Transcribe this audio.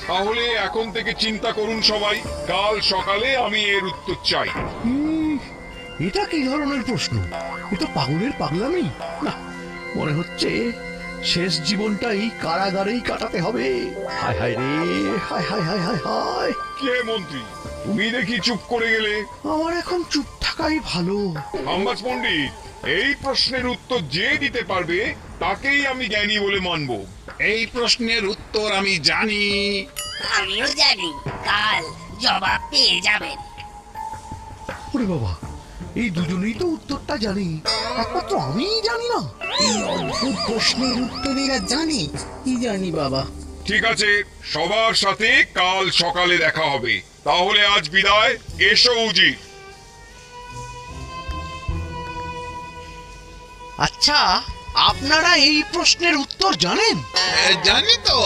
তাহলে এখন থেকে চিন্তা করুন সবাই, কাল সকালে আমি এর উত্তর চাই। এটা কি ধরনের প্রশ্ন? এটা পাগলের পাগলামি না, মনে হচ্ছে শেষ জীবনটাই কারাগারেই কাটাতে হবে। হায় হায় রে, হায় হায় হায় হায় হায়। কে মন্ত্রী, তুমি দেখি চুপ করে গেলে? আমার এখন চুপ থাকাই ভালো। আম্বাজ পণ্ডিত, এই প্রশ্নের উত্তর যে দিতে পারবে তাকেই আমি জ্ঞানী বলে মানব। এই প্রশ্নের উত্তর আমি জানি। আমিও জানি, কাল জবাব পেয়ে যাবেন। ওরে বাবা, এই দুজনেই তো উত্তরটা জানি, একমাত্র আমিই জানি না। এই অদ্ভুত প্রশ্নের উত্তর এরা জানে? কি জানি বাবা। ঠিক আছে, সবার সাথে কাল সকালে দেখা হবে। তাহলে আজ বিদায়, এসো উজির। আচ্ছা, আপনারা এই প্রশ্নের উত্তর জানেন? জানি তো।